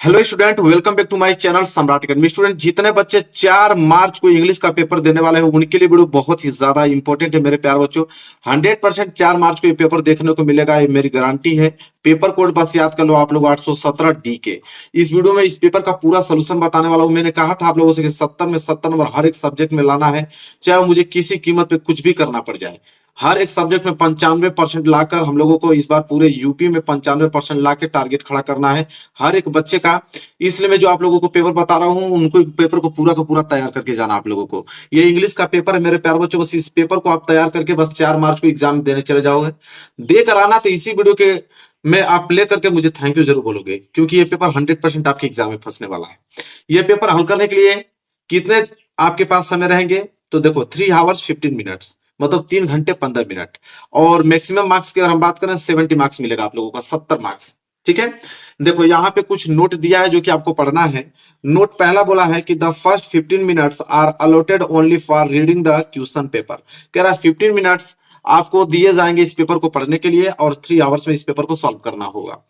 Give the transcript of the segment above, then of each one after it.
Hello student, welcome back to my channel Samrat academy. Student, जितने बच्चे 4 मार्च को इंग्लिश का पेपर देने वाले हैं उनके लिए वीडियो बहुत ही ज्यादा इंपॉर्टेंट है मेरे प्यार बच्चों। 100% 4 मार्च को ये पेपर देखने को मिलेगा, ये मेरी गारंटी है। पेपर कोड बस याद कर लो आप लोग, 817 डी के। इस वीडियो में इस पेपर का पूरा सोल्यूशन बताने वाला हूं। मैंने कहा था आप लोगों से कि 70 में 70 नंबर हर एक सब्जेक्ट में लाना है, चाहे मुझे किसी कीमत पे कुछ भी करना पड़ जाए। हर एक सब्जेक्ट में 95% लाकर हम लोगों को इस बार पूरे यूपी में 95% ला के टारगेट खड़ा करना है हर एक बच्चे का। इसलिए मैं जो आप लोगों को पेपर बता रहा हूं उनको पेपर को पूरा का पूरा तैयार करके जाना आप लोगों को। ये इंग्लिश का पेपर है मेरे प्यार बच्चों, बस इस पेपर को आप तैयार करके बस 4 मार्च को एग्जाम देने चले जाओगे। देकर आना तो इसी वीडियो के में आप लेकर के मुझे थैंक यू जरूर बोलोगे, क्योंकि ये पेपर 100% आपके एग्जाम में फंसने वाला है। ये पेपर हल करने के लिए कितने आपके पास समय रहेंगे तो देखो 3 आवर्स 15 मिनट्स, मतलब 3 घंटे 15 मिनट। और मैक्सिमम मार्क्स की अगर हम बात करें 70 मार्क्स मिलेगा आप लोगों का, 70 मार्क्स। ठीक है, देखो यहाँ पे कुछ नोट दिया है जो कि आपको पढ़ना है। नोट पहला बोला है कि the first 15 minutes are allotted only for reading the question paper. कह रहा है 15 मिनट्स आपको दिए जाएंगे इस पेपर को पढ़ने के लिए और 3 आवर्स में इस पेपर को सॉल्व करना होगा।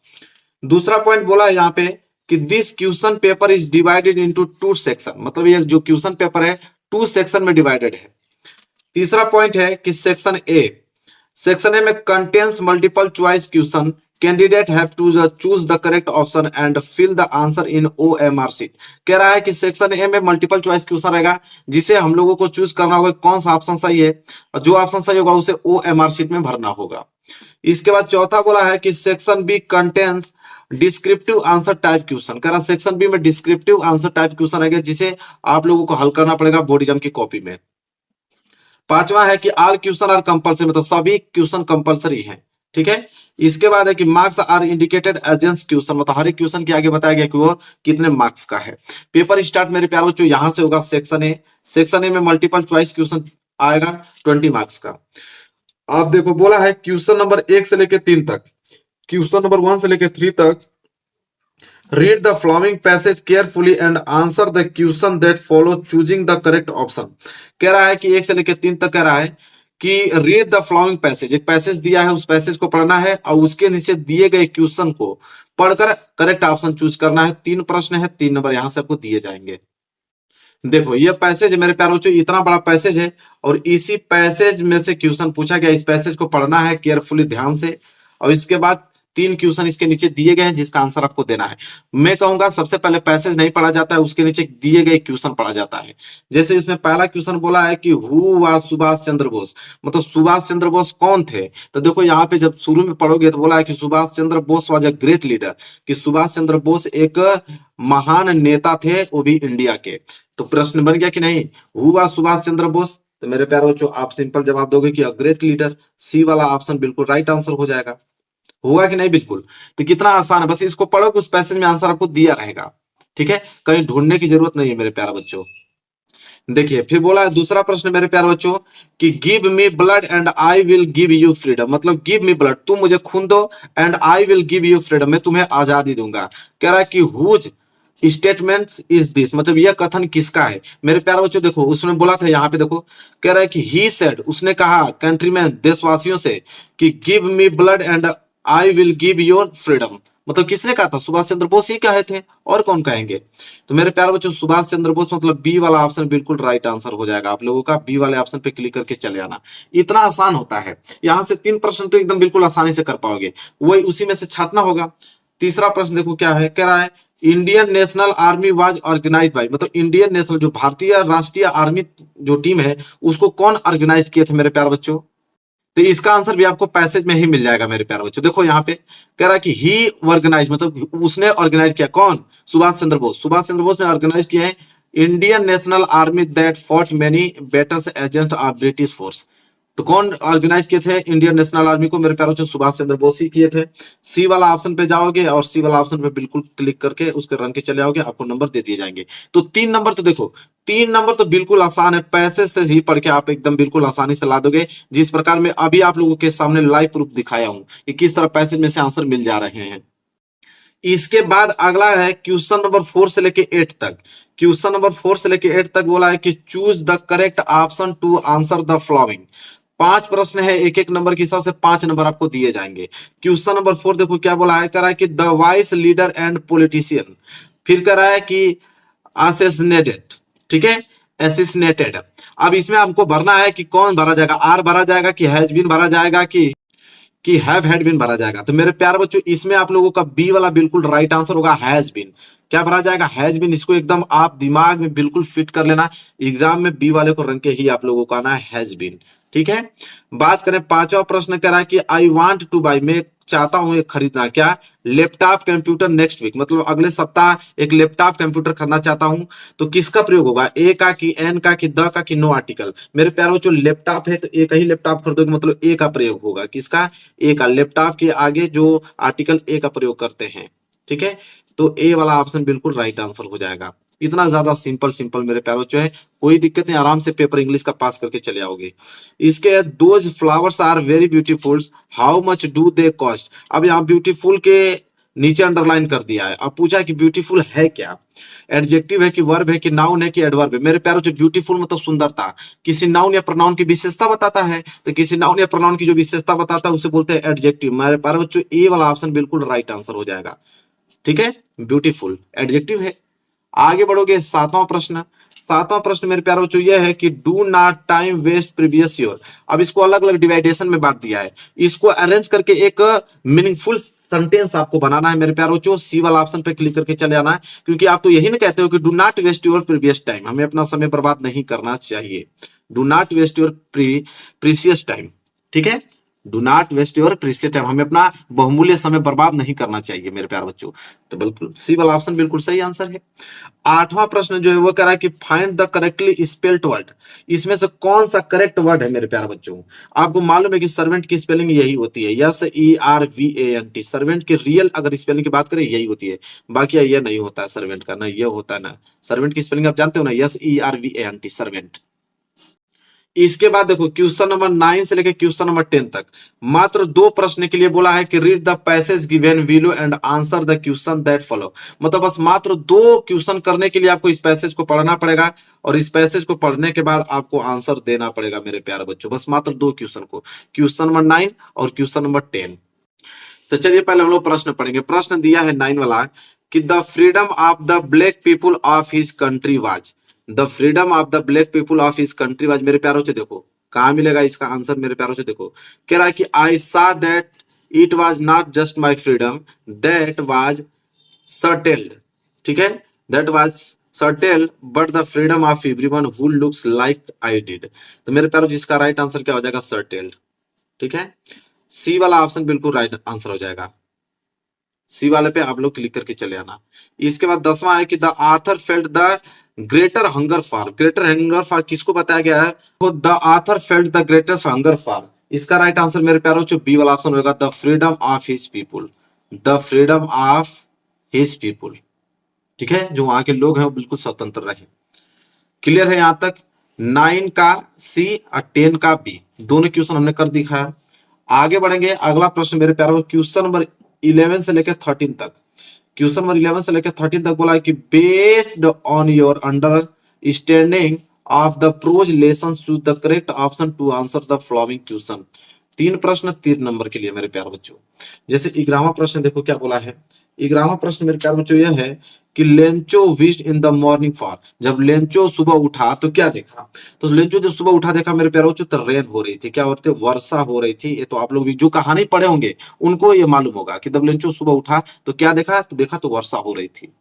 दूसरा पॉइंट बोला है यहाँ पे कि this question paper is divided into 2 section, मतलब ये जो क्वेश्चन पेपर है 2 सेक्शन में डिवाइडेड है। तीसरा पॉइंट है कि सेक्शन ए में contains multiple choice question, candidate have to choose the correct option and fill the answer in OMR sheet. कह रहा है कि सेक्शन ए में मल्टीपल चॉइस क्वेश्चन रहेगा जिसे हम लोगों को चूज करना होगा कौन सा ऑप्शन सही है, और जो ऑप्शन सही होगा उसे ओएमआर शीट में भरना होगा। इसके बाद चौथा बोला है कि section B contains descriptive answer type question. कह रहा सेक्शन बी में डिस्क्रिप्टिव आंसर टाइप क्वेश्चन रहेगा जिसे आप लोगों को हल करना पड़ेगा बोर्ड एग्जाम की कॉपी में। पांचवा है कि ऑल क्वेश्चन आर कंपल्सरी, मतलब सभी क्वेश्चन कंपल्सरी हैं। ठीक है, इसके बाद है कि मार्क्स आर इंडिकेटेड एजेंस्ट क्वेश्चन, मतलब हर एक क्वेश्चन के आगे बताया गया कि वो कितने मार्क्स का है। पेपर स्टार्ट मेरे प्यारे बच्चों यहां से होगा सेक्शन ए। सेक्शन ए में मल्टीपल चॉइस क्वेश्चन आएगा 20 मार्क्स का। आप देखो बोला है क्वेश्चन नंबर 1 से लेकर 3 तक, क्वेश्चन नंबर 1 से लेकर 3 तक read the following passage carefully and answer the question that follow choosing the correct option. कह रहा है कि 1 से लेकर 3 तक कह रहा है कि रीड द फॉलोइंग पैसेज, एक पैसेज दिया है उस पैसेज को पढ़ना है और उसके नीचे दिए गए क्वेश्चन को पढ़कर करेक्ट ऑप्शन चूज करना है। 3 प्रश्न है, 3 नंबर यहां से आपको दिए जाएंगे। देखो ये पैसेज है मेरे प्यारे बच्चों, इतना बड़ा पैसेज है और इसी पैसेज में से क्वेश्चन पूछा गया। इस पैसेज को पढ़ना है केयरफुली, ध्यान से, और इसके बाद 3 क्वेश्चन इसके नीचे दिए गए हैं जिसका आंसर आपको देना है। मैं कहूंगा सबसे पहले पैसेज नहीं पढ़ा जाता है, उसके नीचे दिए गए क्वेश्चन पढ़ा जाता है। जैसे इसमें पहला क्वेश्चन बोला है कि हु वाज सुभाष चंद्र बोस, मतलब सुभाष चंद्र बोस कौन थे। तो देखो यहाँ पे जब शुरू में पढ़ोगे तो बोला है कि Subhash Chandra Bose was a great leader, कि सुभाष चंद्र बोस एक महान नेता थे, वो भी इंडिया के। तो प्रश्न बन गया कि नहीं, हु वाज सुभाष चंद्र बोस। तो मेरे प्यारे बच्चों आप सिंपल जवाब दोगे कि अ ग्रेट लीडर। सी वाला ऑप्शन बिल्कुल राइट आंसर हो जाएगा। होगा कि नहीं, बिल्कुल। तो कितना आसान है, बस इसको पढ़ो कि उस पैसेज में आंसर आपको दिया रहेगा। ठीक है, कहीं ढूंढने की जरूरत नहीं है मेरे प्यारे बच्चों। देखिए फिर बोला है दूसरा प्रश्न मेरे प्यारे बच्चों कि give me blood and I will give you freedom, मतलब गिव मी ब्लड, तुम मुझे खून दो, and I will give you freedom, मैं तुम्हें आजादी दूंगा। कह रहा है कि हुज स्टेटमेंट इज दिस, मतलब यह कथन किसका है। मेरे प्यारे बच्चों देखो उसने बोला था, यहाँ पे देखो कह रहा है कि ही सेड, उसने कहा कंट्रीमैन, देशवासियों से, कि give me blood and I will give your freedom, मतलब किसने कहा था, सुभाष चंद्र बोस ही कहे थे, और कौन कहेंगे। तो मेरे प्यारे बच्चों सुभाष चंद्र बोस, मतलब बी वाला ऑप्शन बिल्कुल राइट आंसर हो जाएगा आप लोगों का। बी वाले ऑप्शन पे क्लिक करके चले आना, इतना आसान होता है। यहां से 3 प्रश्न तो एकदम बिल्कुल आसानी से कर पाओगे, वही उसी में से छाटना होगा। तीसरा प्रश्न देखो क्या है, कह रहा है Indian national army was organise by, मतलब इंडियन नेशनल जो भारतीय राष्ट्रीय आर्मी जो टीम है उसको कौन ऑर्गेनाइज किए थे मेरे प्यारे बच्चों। तो इसका आंसर भी आपको पैसेज में ही मिल जाएगा मेरे प्यारे बच्चों। देखो यहाँ पे कह रहा है कि ही ऑर्गेनाइज, मतलब उसने ऑर्गेनाइज किया, कौन, सुभाष चंद्र बोस। सुभाष चंद्र बोस ने ऑर्गेनाइज किया है Indian national army that fought many battles against of British force. तो कौन ऑर्गेनाइज किए थे इंडियन नेशनल आर्मी को, मेरे प्यारे बच्चों सुभाष चंद्र बोस ही किए थे। सी वाला ऑप्शन पे जाओगे और सी वाला ऑप्शन पे बिल्कुल क्लिक करके उसके रन के चले आओगे, आपको नंबर दे दिए जाएंगे। तो 3 नंबर तो देखो, 3 नंबर तो बिल्कुल आसान है, पैसेज से ही पढ़ के आप एकदम बिल्कुल आसानी से ला दोगे। जिस प्रकार में अभी आप लोगों के सामने लाइव प्रूफ दिखाया हूं कि किस तरह पैसेज में से आंसर मिल जा रहे हैं। इसके बाद अगला है क्वेश्चन नंबर 4 से लेके 8 तक। क्वेश्चन नंबर 4 से लेके 8 तक बोला है कि choose the correct option to answer the following. 5 प्रश्न है, एक एक नंबर के हिसाब से 5 नंबर आपको दिए जाएंगे। क्वेश्चन नंबर 4 देखो क्या बोला है, कह रहा है कि the vice leader and politician, फिर कह रहा है कि असैसिनेटेड, ठीक है, असैसिनेटेड। अब इसमें हमको भरना है कि कौन भरा जाएगा, आर भरा जाएगा कि हैज बीन भरा जाएगा कि हैव हैड बीन भरा जाएगा। तो मेरे प्यारे बच्चों इसमें आप लोगों का बी वाला बिल्कुल राइट आंसर होगा, हैज बीन। क्या भरा जाएगा, हैज बीन। इसको एकदम आप दिमाग में बिल्कुल फिट कर लेना, एग्जाम में बी वाले को रंग के ही आप लोगों को आना है, हैज बीन, ठीक है। बात करें 5वां प्रश्न, कह रहा है कि आई वांट टू बाई, मैं चाहता हूं ये खरीदना, क्या, लैपटॉप कंप्यूटर नेक्स्ट वीक, मतलब अगले सप्ताह एक लैपटॉप कंप्यूटर खरीदना चाहता हूं। तो किसका प्रयोग होगा, ए का कि एन का कि द का कि नो आर्टिकल। मेरे प्यारे बच्चों लैपटॉप है तो एक ही लैपटॉप खरीदोगे, मतलब ए का प्रयोग होगा, किसका, ए का। लैपटॉप के आगे जो आर्टिकल ए का प्रयोग करते हैं, ठीक है। तो ए वाला ऑप्शन बिल्कुल राइट आंसर हो जाएगा। इतना ज्यादा सिंपल सिंपल मेरे प्यारे बच्चों है, कोई दिक्कत नहीं, आराम से पेपर इंग्लिश का पास करके चले आओगे। इसके those flowers are very beautiful, how much do they cost. अब यहाँ ब्यूटीफुल के नीचे अंडरलाइन कर दिया है। अब पूछा कि ब्यूटीफुल है क्या, एडजेक्टिव है कि वर्ब है कि नाउन है कि एडवर्ब है। मेरे प्यारों जो ब्यूटीफुल मतलब सुंदरता, किसी नाउन या प्रोनाउन की विशेषता बताता है, तो किसी नाउन या प्रोनाउन की जो विशेषता बताता है उसे बोलते हैं एडजेक्टिव। मेरे प्यारे बच्चों ए वाला ऑप्शन बिल्कुल राइट आंसर हो जाएगा, ठीक है, ब्यूटीफुल एडजेक्टिव है। आगे बढ़ोगे 7वां प्रश्न। 7वां प्रश्न मेरे प्यारे बच्चों यह है कि do not time waste previous year. अब इसको अलग अलग डिवाइडेशन में बांट दिया है, इसको अरेंज करके एक मीनिंगफुल सेंटेंस आपको बनाना है मेरे प्यारे बच्चों। सी वाला ऑप्शन पे क्लिक करके चले आना है, क्योंकि आप तो यही ना कहते हो कि do not waste your previous time, हमें अपना समय बर्बाद नहीं करना चाहिए। Do not waste your precious time, ठीक है, do not waste your precious time, हमें अपना बहुमूल्य समय बर्बाद नहीं करना चाहिए मेरे प्यारे बच्चों। तो बिल्कुल सी वाला ऑप्शन बिल्कुल सही आंसर है। 8वां प्रश्न जो है वो कह रहा है कि find the correctly spelled word. इसमें से कौन सा करेक्ट वर्ड है मेरे प्यारे बच्चों। आपको मालूम है कि सर्वेंट की स्पेलिंग यही होती है, SERVANT। सर्वेंट की रियल अगर स्पेलिंग की बात करें यही होती है, बाकी ये नहीं होता है सर्वेंट का, ना ये होता है ना। सर्वेंट की स्पेलिंग आप जानते हो ना, SERVANT, सर्वेंट। इसके बाद देखो क्वेश्चन नंबर 9 से लेकर क्वेश्चन नंबर 10 तक मात्र 2 प्रश्न के लिए बोला है कि read the passage given below and answer the question that follow. मतलब बस मात्र 2 क्वेश्चन करने के लिए आपको इस पैसेज को पढ़ना पड़ेगा, और इस पैसेज को पढ़ने के बाद आपको आंसर देना पड़ेगा मेरे प्यारे बच्चों। बस मात्र 2 क्वेश्चन को, क्वेश्चन नंबर 9 और क्वेश्चन नंबर 10। तो चलिए पहले हम लोग प्रश्न पढ़ेंगे। प्रश्न दिया है 9 वाला कि the freedom of the black people of his country was. The freedom of the black people of his country was. मेरे प्यारों से देखो कहां मिलेगा इसका आंसर, मेरे प्यारों से देखो। कह रहा है कि I saw that it was not just my freedom that was settled, ठीक है, that was settled but the freedom of everyone who looks like I did. तो मेरे प्यारों जिसका राइट आंसर क्या हो जाएगा, सर्टेल्ड, ठीक है। सी वाला ऑप्शन बिल्कुल राइट आंसर हो जाएगा। सी वाले पे आप लोग क्लिक करके चले आना। इसके बाद 10वां है कि the author felt the greater hunger for. Greater hunger for किसको बताया गया है, तो the author felt the greatest hunger for. इसका राइट आंसर मेरे प्यारों जो बी वाला ऑप्शन होगा, the freedom of his people. The freedom of his people, ठीक है, जो वहां के लोग हैं वो बिल्कुल स्वतंत्र रहे। क्लियर है यहां तक। 9 का सी और 10 का बी, दोनों क्वेश्चन हमने कर दिखाया। आगे बढ़ेंगे, अगला प्रश्न मेरे प्यारों क्वेश्चन नंबर 11 से लेकर 13 तक। क्वेश्चन नंबर 11 से लेकर 13 तक बोला है कि based on your understanding of the prose lesson choose the correct option to answer the following question. 3 प्रश्न 3 नंबर के लिए मेरे प्यारे बच्चों। जैसे 11वां प्रश्न देखो क्या बोला है। 11वां प्रश्न मेरे प्यारे बच्चों यह है कि Lencho wished in the morning for. जब लेंचो सुबह उठा तो क्या देखा, तो लेंचो जब सुबह उठा देखा मेरे प्यारे बच्चों तो रेन हो रही थी। क्या हो रही थी, वर्षा हो रही थी। ये तो आप लोग भी जो कहानी पढ़े होंगे उनको ये मालूम होगा कि जब लेंचो सुबह उठा तो क्या देखा, तो देखा तो वर्षा हो रही थी।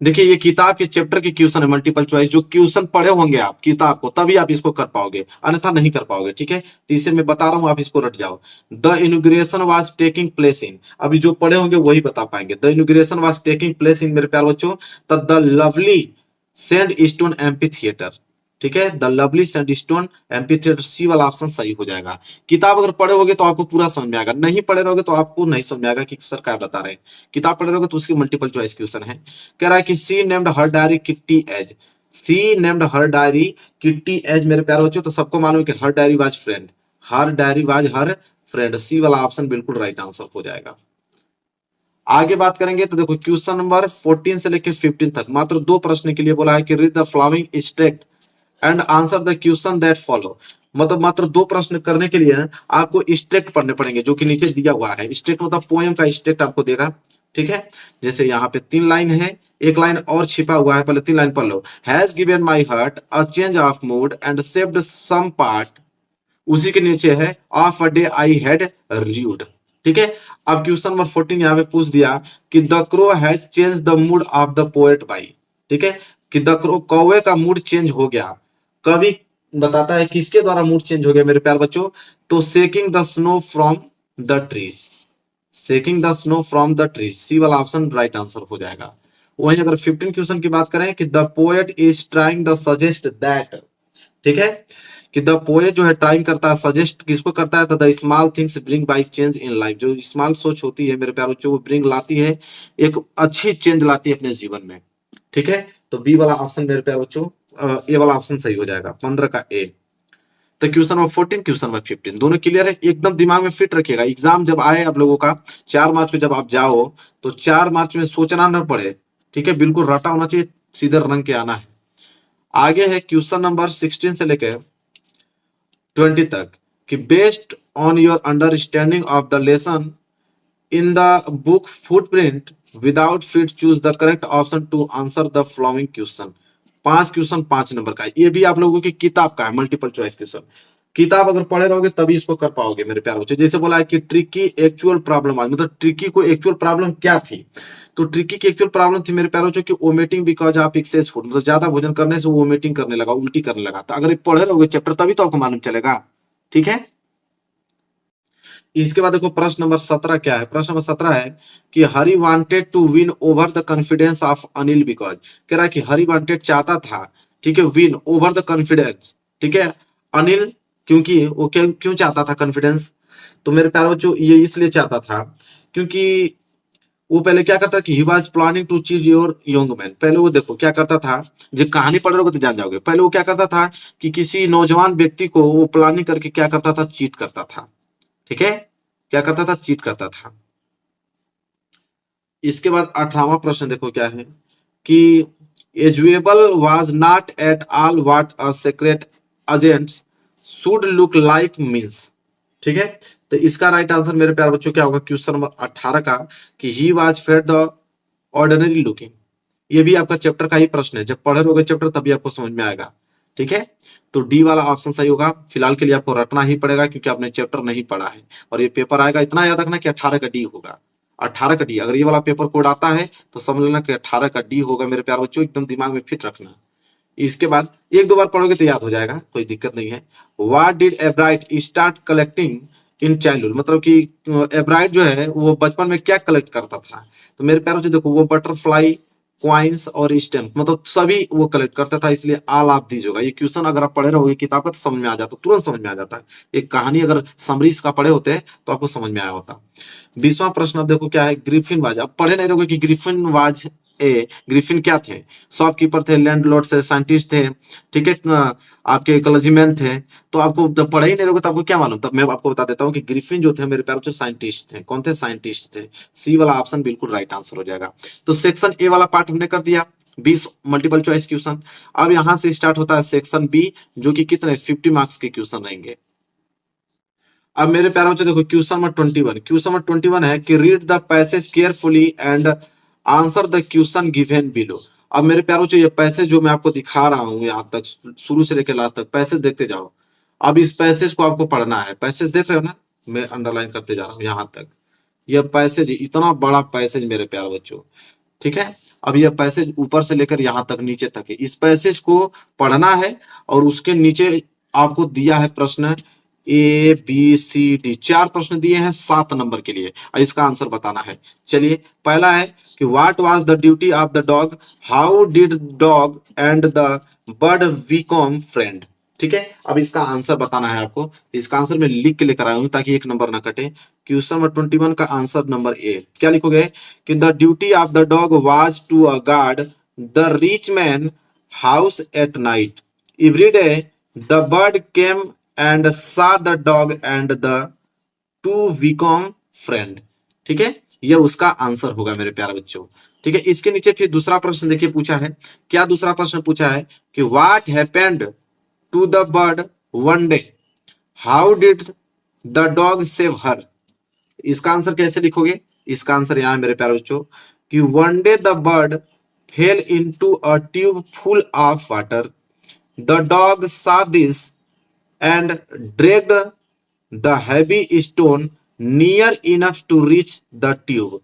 देखिए ये किताब के चैप्टर के क्वेश्चन है, मल्टीपल चॉइस। जो क्वेश्चन पढ़े होंगे आप किताब को तभी आप इसको कर पाओगे, अन्यथा नहीं कर पाओगे, ठीक है। तो इसे मैं बता रहा हूं, आप इसको रट जाओ। The inauguration was taking place in, अभी जो पढ़े होंगे वही बता पाएंगे। The inauguration was taking place in मेरे प्यारे बच्चों the lovely sandstone amphitheatre, ठीक है, the lovely sandstone amphitheatre. C वाला ऑप्शन सही हो जाएगा। किताब अगर पढ़े होगे तो आपको पूरा समझ में आएगा, नहीं पढ़े रहोगे तो आपको नहीं समझ में आएगा कि सर क्या बता रहे हैं। किताब पढ़े रहोगे तो उसकी मल्टीपल चॉइस क्वेश्चन है। कह रहा है कि she named her diary Kitty as. She named her diary Kitty as मेरे प्यारे बच्चों, तो सबको मालूम है कि her diary was friend, her diary was her friend. C वाला ऑप्शन बिल्कुल राइट आंसर हो जाएगा। आगे बात करेंगे तो देखो क्वेश्चन नंबर 14 से लेकर 15 तक मात्र 2 प्रश्न के लिए बोला है कि read the following state and answer the question that follow. मतलब मात्र 2 प्रश्न करने के लिए आपको स्टेट पढ़ने पड़ेंगे, जो कि नीचे दिया हुआ है। स्टेट मतलब पोएम का स्टेट आपको देगा, ठीक है। जैसे यहाँ पे 3 लाइन है, एक लाइन और छिपा हुआ है, पहले 3 लाइन पढ़ लो। Has given my heart a change of mood and saved some part, उसी के नीचे है of a day I had rued, ठीक है। अब क्वेश्चन नंबर 14 यहाँ पे पूछ दिया कि the crow has change the mood off the poet by, ठीक है, कि द क्रो, कौवे का मूड चेंज हो गया। कवि बताता है किसके द्वारा मूड चेंज हो गया मेरे प्यार बच्चों, तो shaking the snow from the trees, shaking the snow from the trees, C वाला ऑप्शन राइट आंसर हो जाएगा। वहीं अगर 15 क्वेश्चन की बात करें कि the poet is trying the suggest that, ठीक है, कि द पोएट जो है ट्राइंग करता है, सजेस्ट किसको करता है, तो the small things bring by change in life, जो स्मॉल सोच होती है मेरे प्यारे बच्चों, वो ब्रिंग लाती है, एक अच्छी चेंज लाती है अपने जीवन में, ठीक है। तो बी वाला ऑप्शन मेरे प्यारे बच्चों, ए वाला ऑप्शन सही हो जाएगा, 15 का ए। तो क्वेश्चन नंबर 14, क्वेश्चन नंबर 15 दोनों क्लियर है, एकदम दिमाग में फिट रखिएगा। एग्जाम जब आए आप लोगों का 4 मार्च को जब आप जाओ, तो 4 मार्च में सोचना न पड़े, ठीक है, बिल्कुल रटा होना चाहिए, सीधे रंग के आना है। आगे है क्वेश्चन नंबर 16 से लेकर 20 तक, कि based on your understanding of the lesson in the book footprint without feet choose the correct option to answer the following question. 5 question 5 number का है, ये भी आप लोगों की किताब का है, मल्टीपल चॉइस क्वेश्चन। किताब अगर पढ़े रहोगे तभी इसको कर पाओगे मेरे प्यारे बच्चों। जैसे बोला है कि ट्रिकी एक्चुअल प्रॉब्लम, आज मतलब ट्रिकी को एक्चुअल प्रॉब्लम क्या थी, तो ट्रिकी की एक्चुअल प्रॉब्लम थी मेरे प्यारे बच्चों कि vomiting because of excess food, मतलब ज्यादा भोजन करने से वो वोमिटिंग करने लगा, उल्टी करने लगा। तो अगर पढ़े रहोगे चैप्टर तभी तो आपको मालूम चलेगा, ठीक है। इसके बाद देखो प्रश्न नंबर 17 क्या है। प्रश्न नंबर 17 है कि Hari wanted to win over the confidence of Anil because, कह रहा है कि हरी वांटेड चाहता था, ठीक है, विन ओवर द कॉन्फिडेंस, ठीक है, अनिल, क्योंकि वो क्यों चाहता था कॉन्फिडेंस, तो मेरे प्यारे बच्चों ये इसलिए चाहता था क्योंकि वो पहले क्या करता कि ही वाज प्लानिंग टू चीज योर यंग मैन। पहले वो देखो क्या करता था, जो कहानी पढ़ रहे हो तो जान जाओगे। पहले वो क्या करता था कि किसी नौजवान व्यक्ति को वो प्लानिंग करके क्या करता था, चीट करता था, ठीक है, क्या करता था, चीट करता था। इसके बाद 18वां प्रश्न देखो क्या है कि Ausable was not at all what a secret agent should look like means, ठीक है। तो इसका राइट आंसर मेरे प्यारे बच्चों क्या होगा, क्वेश्चन नंबर 18 का, कि he was fed the ordinary looking. ये भी आपका चैप्टर का ही प्रश्न है, जब पढ़े रहोगे चैप्टर तभी आपको समझ में आएगा, ठीक है। तो डी वाला ऑप्शन सही होगा। फिलहाल के लिए आपको रटना ही पड़ेगा क्योंकि आपने चैप्टर नहीं पढ़ा है, और ये पेपर आएगा, इतना याद रखना कि 18 का डी होगा, 18 का डी। अगर ये वाला पेपर कोड आता है तो समझ लेना कि 18 का डी होगा मेरे प्यारे बच्चों, एकदम दिमाग में फिट रखना। इसके बाद 1-2 बार पढ़ोगे तो याद हो जाएगा, कोई दिक्कत नहीं है। What did एब्राइट start collecting in childhood, मतलब कि एब्राइट जो है वो बचपन में क्या कलेक्ट करता था, तो मेरे प्यारे बच्चों देखो वो बटरफ्लाई, क्वाइंस और स्टैम्प, मतलब सभी वो कलेक्ट करता था, इसलिए ऑल ऑफ दीज होगा। ये क्वेश्चन अगर आप पढ़े रहोगे किताब का तो समझ में आ जाता, तुरंत समझ में आ जाता है। एक कहानी अगर समरीज का पढ़े होते तो आपको समझ में आया होता। 20वां प्रश्न अब देखो क्या है, ग्रिफिन वाज। अब पढ़े नहीं रहोगे कि ग्रिफिन वाज ए, ग्रिफिन क्या थे, शॉपकीपर थे, लैंडलॉर्ड थे, साइंटिस्ट थे, ठीक है, आपके क्लर्जीमैन थे। तो आपको जब पढ़े ही नहीं रहोगे तो आपको क्या मालूम, तब मैं आपको बता देता हूँ कि ग्रिफिन जो थे मेरे प्यारे बच्चों साइंटिस्ट थे। कौन थे, साइंटिस्ट थे। सी वाला ऑप्शन बिल्कुल राइट आंसर हो जाएगा। तो सेक्शन ए वाला पार्ट हमने कर दिया, 20 मल्टीपल चॉइस क्वेश्चन। अब यहां से स्टार्ट होता है सेक्शन बी, जो कि कितने 50 मार्क्स के क्वेश्चन रहेंगे। अब मेरे प्यारे बच्चों देखो क्वेश्चन नंबर 21, क्वेश्चन नंबर 21 है कि read the passage carefully and answer the question given below. अब मेरे प्यारे बच्चों ये पैसेज जो मैं आपको दिखा रहा हूं यहां तक, शुरू से लेकर लास्ट तक पैसेज देखते जाओ। अब इस पैसेज को आपको पढ़ना है, पैसेज देख रहे हो ना, मैं अंडरलाइन करते जा रहा हूं यहां तक। यह पैसेज इतना बड़ा पैसेज मेरे प्यारे बच्चों, ठीक है। अब यह पैसेज ऊपर से लेकर यहां तक नीचे तक है, इस पैसेज को पढ़ना है, और उसके नीचे आपको दिया है प्रश्न ए बी सी डी, 4 प्रश्न दिए हैं 7 नंबर के लिए, और इसका आंसर बताना है। चलिए पहला है कि what was the duty of the dog, how did dog and the bird become friend, ठीक है। अब इसका आंसर बताना है आपको, इसका आंसर मैं लिख के लेकर आया हूं ताकि एक नंबर ना कटे। क्वेश्चन नंबर 21 का आंसर नंबर ए क्या लिखोगे कि the duty of the dog was to guard the rich man house at night, every day the bird came and saw the dog and the two become friend, ठीक है। यह उसका answer होगा मेरे प्यारे बच्चों, ठीक है। इसके नीचे फिर दूसरा प्रश्न देखिए पूछा है, क्या दूसरा प्रश्न पूछा है कि what happened to the bird one day, how did the dog save her. इसका आंसर कैसे लिखोगे? इसका आंसर यहां मेरे प्यारे बच्चों कि one day the bird fail into a tube full of water, the dog saw this and dragged the heavy stone near enough to reach the tube.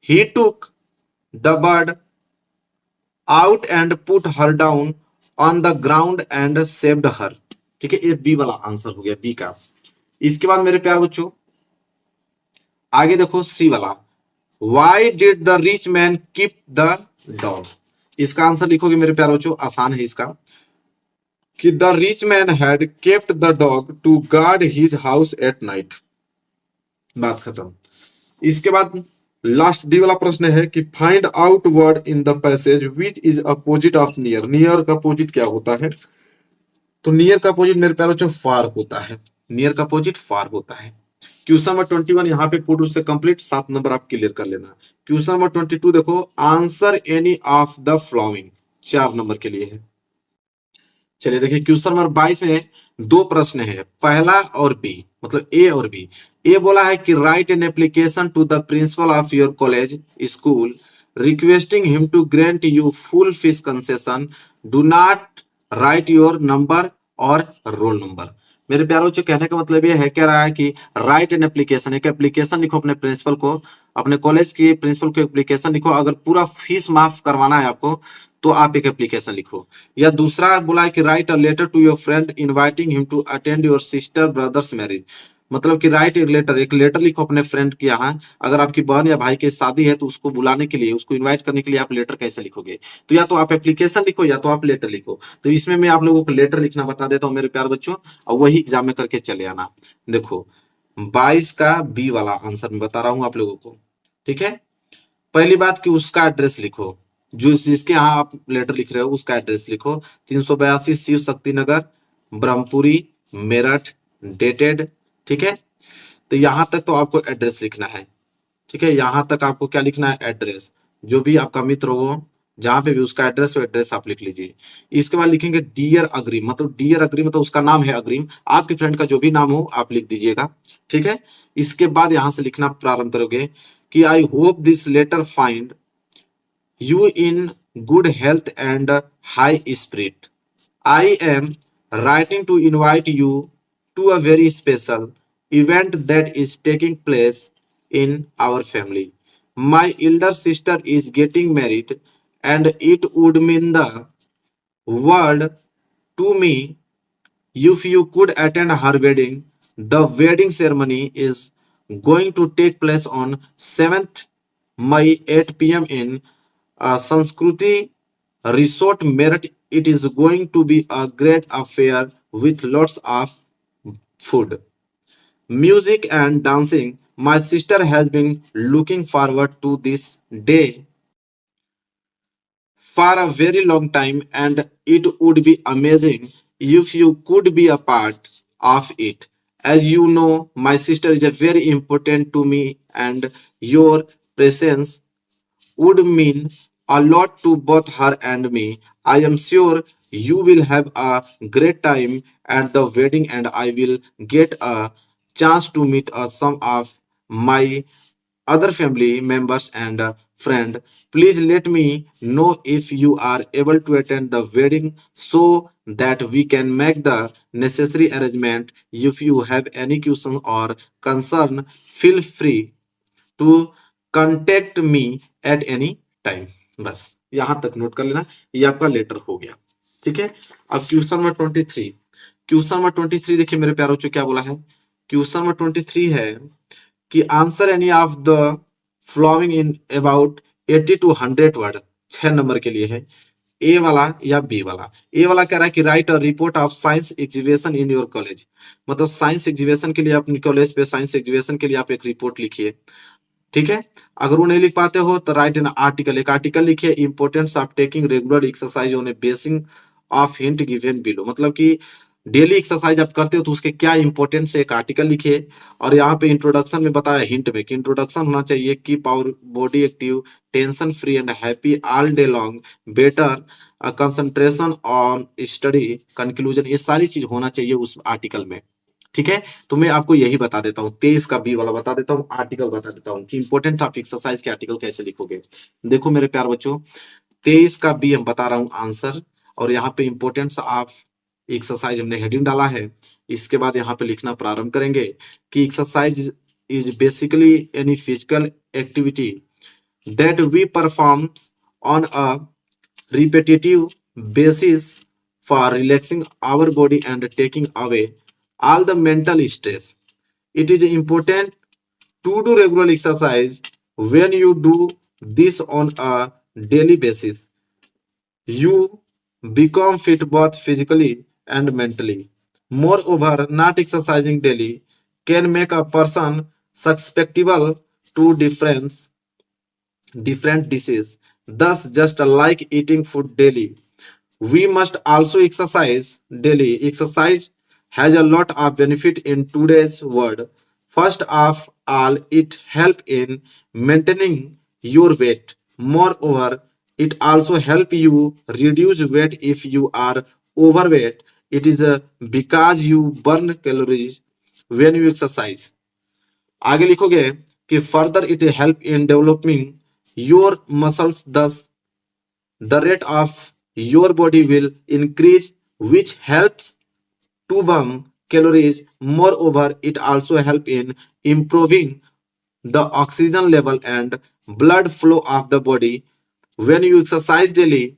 He took the bird out and put her down on the ground and saved her. ठीक है, ये B वाला answer हो गया, B का। इसके बाद मेरे प्यारे बच्चों आगे देखो सी वाला, why did the rich man keep the dog. इसका आंसर लिखोगे मेरे प्यारे बच्चों, आसान है इसका, कि the rich man had kept the dog to guard his house at night. बात खत्म। इसके बाद लास्ट डी वाला प्रश्न है कि find out word in the passage which is opposite of near. Near का अपोजिट क्या होता है? तो नियर का अपोजिट मेरे प्यारे बच्चों फार होता है। नियर का अपोजिट फार होता है। क्वेश्चन नंबर 21 यहाँ पे पूर्ण रूप से कंप्लीट, 7 नंबर आप क्लियर कर लेना। क्वेश्चन नंबर 22 देखो, answer any of the following, 4 number के लिए है। चलिए देखिए क्वेश्चन नंबर 22 में दो प्रश्न है, पहला और बी, मतलब ए और बी। ए बोला है कि write an application to the principal of your college school requesting him to grant you full fees concession, do not write your number और रोल नंबर। मेरे प्यारे बच्चों कहने का मतलब ये है, कह रहा है कि राइट एन एप्लीकेशन, एक एप्लीकेशन लिखो अपने प्रिंसिपल को, अपने कॉलेज के प्रिंसिपल को एप्लीकेशन लिखो, अगर पूरा फीस माफ करवाना है आपको तो आप एक एप्लीकेशन लिखो। या दूसरा बोला है कि write a letter to your friend inviting him to attend your sister brother's marriage, मतलब कि राइट एक लेटर लिखो अपने फ्रेंड के यहाँ, अगर आपकी बहन या भाई की शादी है तो उसको बुलाने के लिए, उसको इनवाइट करने के लिए आप लेटर कैसे लिखोगे? तो या तो आप एप्लीकेशन लिखो या तो आप लेटर लिखो। तो इसमें मैं आप लोगों को लेटर लिखना बता देता हूँ मेरे प्यारे बच्चों, और वही एग्जाम में करके चले आना। देखो 22 का बी वाला आंसर मैं बता रहा हूँ आप लोगों को, ठीक है। पहली बात कि उसका एड्रेस लिखो, जो जिसके यहाँ आप लेटर लिख रहे हो उसका एड्रेस लिखो, 382 शिव शक्ति नगर, ब्रह्मपुरी, मेरठ, डेटेड, ठीक है। तो यहां तक तो आपको एड्रेस लिखना है, ठीक है। यहां तक आपको क्या लिखना है? एड्रेस। जो भी आपका मित्र हो जहां पे भी उसका एड्रेस हो, एड्रेस आप लिख लीजिए। इसके बाद लिखेंगे डियर अग्रीम, मतलब डियर अग्रीम मतलब उसका नाम है अग्रीम, आपके फ्रेंड का जो भी नाम हो आप लिख दीजिएगा, ठीक है। इसके बाद यहां से लिखना प्रारंभ करोगे कि I hope this letter find you in good health and high spirit. I am writing to invite you to a very special event that is taking place in our family. My elder sister is getting married and it would mean the world to me if you could attend her wedding. The wedding ceremony is going to take place on 7th May 8 p.m. in Sanskriti Resort Meerut. It is going to be a great affair with lots of food, music and dancing. My sister has been looking forward to this day for a very long time and it would be amazing if you could be a part of it. As you know, my sister is very important to me and your presence would mean a lot to both her and me. I am sure you will have a great time at the wedding and I will get a chance to meet some of my other family members and friend. Please let me know if you are able to attend the wedding so that we can make the necessary arrangement. If you have any question or concern, feel free to contact me at any time. बस यहां तक note कर लेना, ये आपका letter हो गया, ठीक है। अब क्वेश्चन नंबर 23, क्वेश्चन नंबर 23 देखिए मेरे प्यारों बच्चों क्या बोला है। क्वेश्चन नंबर 23 है कि answer any of the following in about 80 to 100 word, 6 number के लिए है। ए वाला या बी वाला? ए वाला कह रहा है कि write a report of science exhibition in your college, मतलब साइंस एग्जीबिशन के लिए अपने कॉलेज पे साइंस एग्जीबिशन के लिए आप एक रिपोर्ट लिखिए, ठीक है। अगर वो नहीं लिख पाते हो तो राइट एन आर्टिकल, एक आर्टिकल लिखिए, importance of taking regular exercise on A basin of hint given below, मतलब कि डेली एक्सरसाइज आप करते हो तो उसके क्या इंपॉर्टेंस है, एक आर्टिकल लिखिए। और यहाँ पे इंट्रोडक्शन में बताया हिंट में कि इंट्रोडक्शन होना चाहिए, keep our body active, tension free and happy all day long, better concentration on study, conclusion, ये सारी चीज होना चाहिए उस आर्टिकल में। ठीक है, तो मैं आपको यही बता देता हूँ, 23 का बी वाला बता देता हूँ, आर्टिकल बता देता हूँ कि इंपॉर्टेंट ऑफ एक्सरसाइज के आर्टिकल कैसे लिखोगे। देखो मेरे प्यार बच्चों, 23 का बी हम बता रहा हूँ आंसर, और यहाँ पे इंपॉर्टेंस ऑफ एक्सरसाइज हमने हेडिंग डाला है। इसके बाद यहाँ पे लिखना प्रारंभ करेंगे कि exercise is basically any physical activity that we performs on a repetitive basis for relaxing our body and taking away all the mental stress. It is important to do regular exercise. When you do this on a daily basis, you become fit both physically and mentally. Moreover, not exercising daily can make a person susceptible to different diseases. Thus, just like eating food daily, we must also exercise daily. Exercise has a lot of benefit in today's world. First of all, it help in maintaining your weight. Moreover, it also help you reduce weight if you are overweight. It is because you burn calories when you exercise. आगे लिखोगे कि further it help in developing your muscles, thus the rate of your body will increase which helps to burn calories. Moreover, it also help in improving the oxygen level and blood flow of the body. When you exercise daily,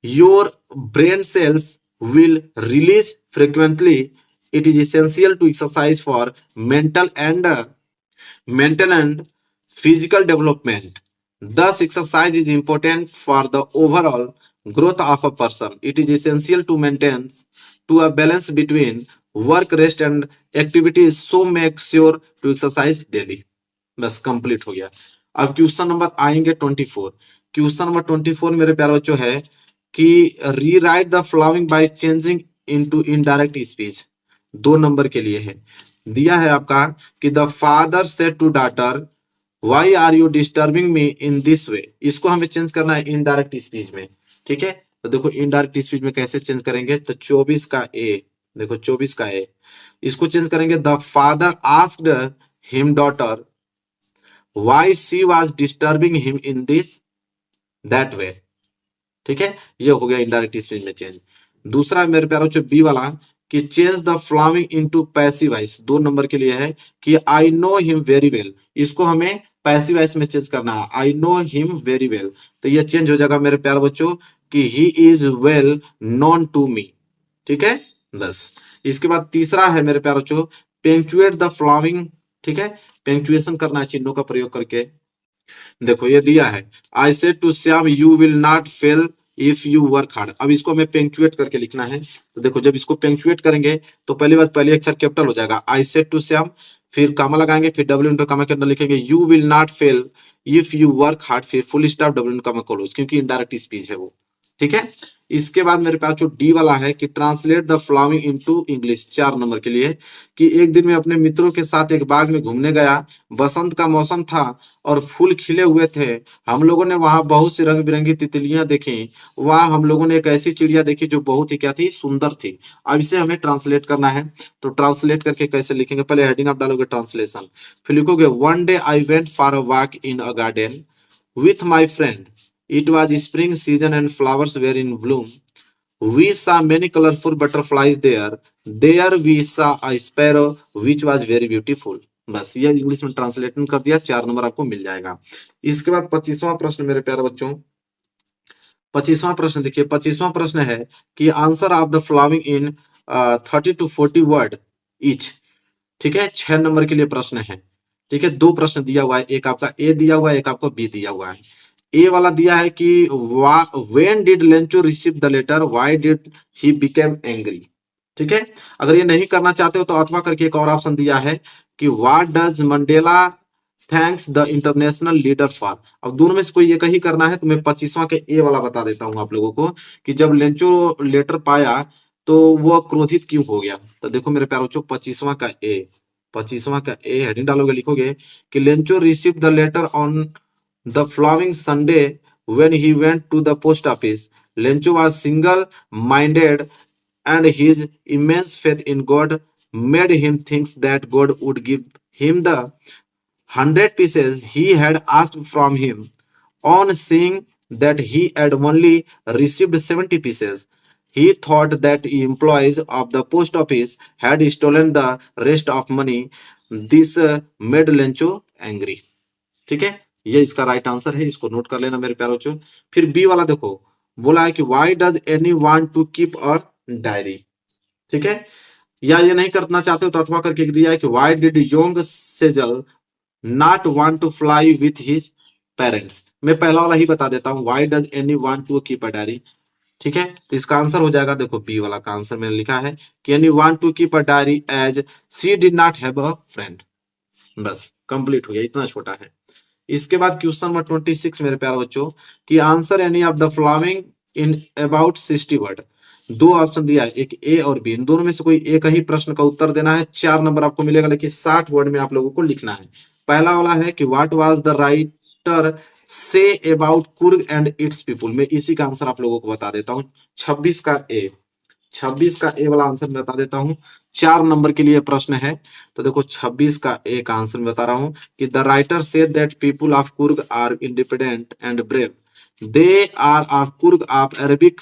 your brain cells will release frequently. It is essential to exercise for mental and physical development. Thus, exercise is important for the overall growth of a person. It is essential to maintain to a balance between work, rest and activities. So make sure to exercise daily. बस complete हो गया। अब question number आएंगे 24। Question number 24 मेरे प्यारे बच्चों है कि rewrite the following by changing into indirect speech. 2 number के लिए है, दिया है आपका कि the father said to daughter why are you disturbing me in this way. इसको हमें चेंज करना है इनडायरेक्ट स्पीच में। ठीक है, तो देखो इनडायरेक्ट स्पीच में कैसे चेंज करेंगे, तो 24 का ए, देखो 24 का ए, इसको चेंज करेंगे the father asked him daughter why she was disturbing him in this that way. ठीक है, ये हो गया इनडायरेक्ट स्पीच में चेंज। दूसरा मेरे प्यारों जो बी वाला कि change the following into passive voice, 2 number के लिए है कि I know him very well. इसको हमें पैसिव वॉइस में चेंज करना है, I know him very well. तो ये चेंज हो जाएगा मेरे प्यारे बच्चों कि he is well known to me. ठीक है, बस। इसके बाद तीसरा है मेरे प्यारे बच्चों पेंचुएट द फॉलोइंग। ठीक है, पेंचुएशन करना है चिन्हों का प्रयोग करके। देखो ये दिया है I said to Shyam you will not fail if you work hard. अब इसको हमें पेंचुएट करके लिखना है। तो देखो जब इसको पेंचुएट करेंगे तो पहली बात पहले अक्षर कैपिटल हो जाएगा, आई सेड टू श्याम, फिर कामा लगाएंगे, फिर डब्ल्यू इंटर कामा के अंदर लिखेंगे you will not fail if you work hard, फिर फुल स्टॉप डब्ल्यू इंटर कामा क्लोज, क्योंकि इनडायरेक्ट स्पीच है वो। ठीक है, इसके बाद मेरे पास जो डी वाला है कि translate the following into English, 4 number के लिए कि एक दिन मैं अपने मित्रों के साथ एक बाग में घूमने गया। बसंत का मौसम था और फूल खिले हुए थे। हम लोगों ने वहां बहुत सी रंग बिरंगी तितलियां देखी। वहां हम लोगों ने एक ऐसी चिड़िया देखी जो बहुत ही क्या थी, सुंदर थी। अब इसे हमें ट्रांसलेट करना है। तो ट्रांसलेट करके कैसे लिखेंगे, पहले हेडिंग आप डालोगे ट्रांसलेशन, फिर लिखोगे one day I went for a walk in a garden with my friend. It was spring season and flowers were in bloom. We saw many colorful butterflies there. There we saw a sparrow which was very beautiful. बस ये English में translation कर दिया, 4 number आपको मिल जाएगा। इसके बाद 25वां प्रश्न मेरे प्यारे बच्चों, 25वां प्रश्न देखिए। 25वां प्रश्न है कि answer of the following in 30 to 40 word each. ठीक है, 6 नंबर के लिए प्रश्न है। ठीक है, 2 प्रश्न दिया हुआ है, एक आपका ए दिया हुआ है, एक आपको बी दिया हुआ है। ए वाला दिया है कि when did Lencho receive the letter, why did he become angry. ठीक है, अगर ये नहीं करना चाहते हो तो अथवा करके एक और ऑप्शन दिया है कि what does Mandela thanks the international leader for. अब दोनों में से कोई एक ही करना है, तो मैं 25वां के ए वाला बता देता हूं आप लोगों को कि जब लेंचो लेटर पाया तो वो क्रोधित क्यों हो गया? तो देखो मेरे प्यारे बच्चों, 25वां का ए हेडिंग डालोगे, लिखोगे कि Lencho received the letter on the following Sunday when he went to the post office. Lencho was single minded and his immense faith in God made him think that God would give him the 100 pieces he had asked from him. On seeing that he had only received 70 pieces, he thought that the employees of the post office had stolen the rest of money. This made Lencho angry. ठीक है, ये इसका right answer है, इसको note कर लेना मेरे प्यारे बच्चों। फिर बी वाला देखो, बोला है कि why does Anne want to keep a diary. ठीक है, या ये नहीं करना चाहते हो तो अथवा करके दिया है कि why did young seagull not want to fly with his parents. मैं पहला वाला ही बता देता हूं, why does Anne want to keep a diary. ठीक है, तो इसका आंसर हो जाएगा, देखो बी वाला का आंसर मैंने लिखा है कि Anne want to keep a diary as she did not have a friend. बस कंप्लीट हो गया, इतना छोटा है। इसके बाद क्वेश्चन नंबर 26 मेरे प्यारे बच्चों, कि answer any of the following in about 60 word. दो ऑप्शन दिया है, एक ए और बी, इन दोनों में से कोई एक ही प्रश्न का उत्तर देना है। 4 नंबर आपको मिलेगा, लेकिन 60 वर्ड में आप लोगों को लिखना है। पहला वाला है कि what was the writer say about Coorg and it's people. मैं इसी का आंसर आप लोगों को बता देता हूं। 26 का ए वाला आंसर मैं बता देता हूं। 4 नंबर के लिए प्रश्न है, तो देखो 26 का ए का आंसर मैं बता रहा हूं कि the writer said that people of Coorg are independent and brave, they are of Coorg of Arabic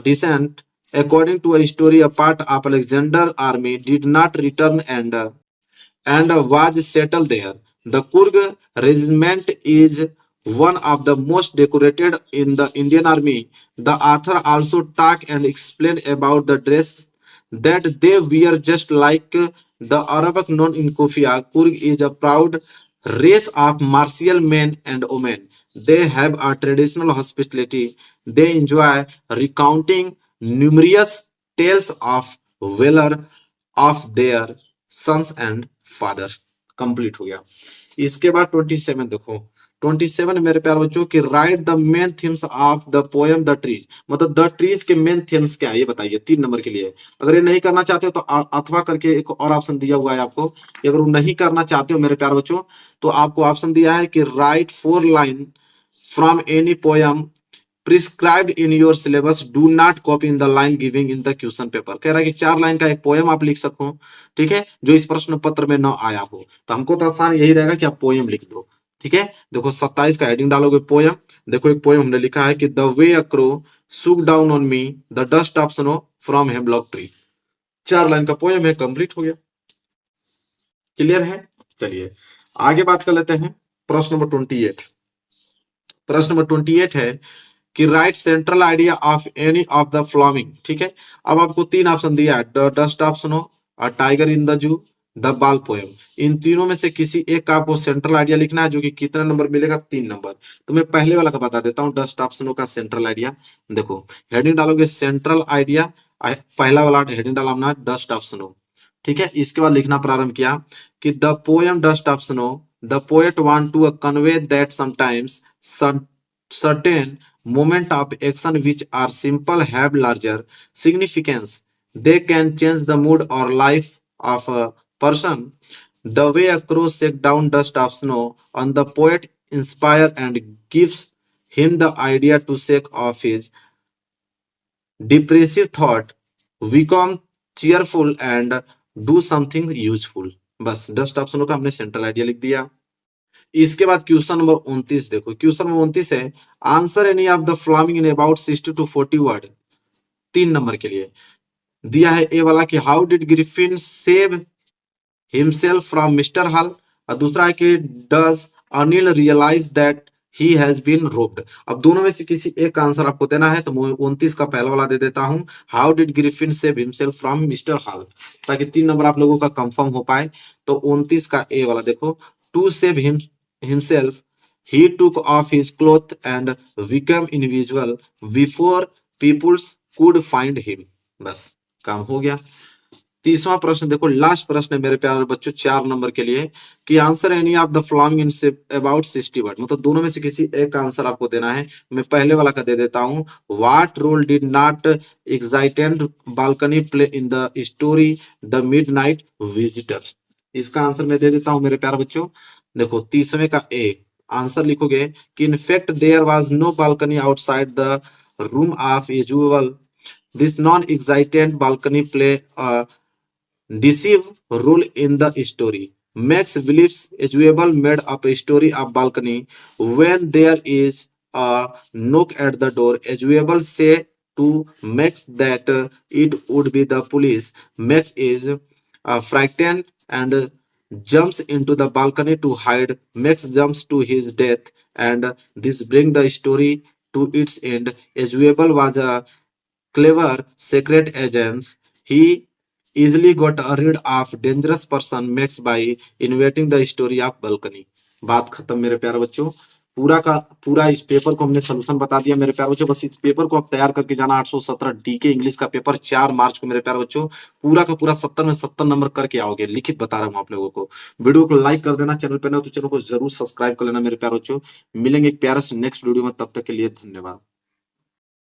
descent. According to a story, a part of Alexander army did not return and was settled there. The Kurg regiment is one of the most decorated in the Indian army. The author also talk and explain about the dress that they wear, just like the Arabic known in Kufia. Kurg is a proud race of martial men and women. They have a traditional hospitality. They enjoy recounting numerous tales of valor of their sons and father. Complete हो गया। इसके बाद 27 देखो, 27 मेरे प्यारे बच्चों कि right the main themes of the poem the trees. मतलब द ट्रीज के मेन थीम्स क्या है ये बताइए, 3 नंबर के लिए। अगर ये नहीं करना चाहते हो तो अथवा करके एक और ऑप्शन दिया हुआ है आपको। अगर वो नहीं करना चाहते हो मेरे प्यारे बच्चों, तो आपको ऑप्शन दिया है कि right 4 line from any poem prescribed in your syllabus, do not copy in the line giving in the question paper. कह रहा है कि 4 लाइन का एक पोएम आप लिख सको, ठीक है, जो इस प्रश्न पत्र में न आया हो। तो हमको तो आसान यही रहेगा कि आप पोएम लिख दो। ठीक है, देखो 27 का हेडिंग डालोगे पोएम। देखो एक पोएम हमने लिखा है कि the way a crow shook down on me the dust of snow from hemlock tree. 4 line का पोएम है, कंप्लीट हो गया। क्लियर है? चलिए आगे बात कर लेते हैं। प्रश्न नंबर 28। प्रश्न नंबर 28 है कि right central idea of any of the following. ठीक है, अब आपको 3 ऑप्शन दिया है, the dust of snow, a tiger in the zoo, the बाल पोएम। इन तीनों में से किसी एक का आपको सेंट्रल आइडिया लिखना है, जो कि कितना नंबर मिलेगा, 3 नंबर। तो मैं पहले वाला का बता देता हूँ, डस्ट ऑफ स्नो का सेंट्रल आइडिया। देखो हेडिंग डालोगे सेंट्रल आइडिया, पहला वाला हेडिंग डाला हमने डस्ट ऑफ स्नो। ठीक है, इसके बाद लिखना प्रारंभ किया कि the poem dust of snow, the poet want to convey that sometimes certain moment of action which are simple have larger significance. They can change the mood or life of a person. The way a crow shakes down dust of snow on the poet inspire and gives him the idea to shake off his depressive thought, become cheerful and do something useful. बस dust of snow का हमने central idea लिख दिया। इसके बाद question number 29 देखो, question number 29 है answer any of the following in about 60 to 40 word. 3 number के लिए दिया है ए वाला कि how did Griffin save himself from mister Hall, और दूसरा है कि does Anil realise that he has been robbed. अब दोनों में से किसी एक का आंसर आपको देना है, तो मैं 29 का पहला वाला दे देता हूं, how did Griffin save himself from mister hall, ताकि 3 नंबर आप लोगों का कंफर्म हो पाए। तो 29 का ए वाला देखो, to save himself, he took off his clothes and became invisible before people could find him. बस काम हो गया। 30वां प्रश्न देखो, लास्ट प्रश्न है मेरे प्यारे बच्चों 4 नंबर के लिए, कि answer any of the following in about 60 word, मतलब दोनों में से किसी एक का आंसर आपको देना है। मैं पहले वाला का दे देता हूं, what role did not existent balcony play in the story the midnight visitor. इसका आंसर मैं दे देता हूं मेरे प्यारे बच्चों। देखो 30वें का ए आंसर लिखोगे कि in fact there was no balcony outside the room of usual, this non existent balcony play deceive role in the story. Max believes Azuable made up a story of balcony. When there is a knock at the door, Azuable say to Max that it would be the police. Max is frightened and jumps into the balcony to hide. Max jumps to his death, and this brings the story to its end. Azuable was a clever secret agent. He easily got rid of dangerous person Max by inventing the story of balcony. बात खत्म मेरे प्यारे बच्चों। पूरा का पूरा इस paper को हमने सोल्यूशन बता दिया मेरे प्यारे बच्चों। बस इस पेपर को आप तैयार करके जाना। 817 डीके इंग्लिश का पेपर 4 मार्च को मेरे प्यारे बच्चों, पूरा का पूरा 70 में 70 नंबर करके आओगे। लिखित बता रहा हूँ आप लोगों को। वीडियो को लाइक कर देना, चैनल पे नए हो तो चैनल को जरूर सब्सक्राइब कर लेना मेरे प्यारे बच्चों। मिलेंगे एक प्यारे से नेक्स्ट वीडियो में, तब तक के लिए धन्यवाद।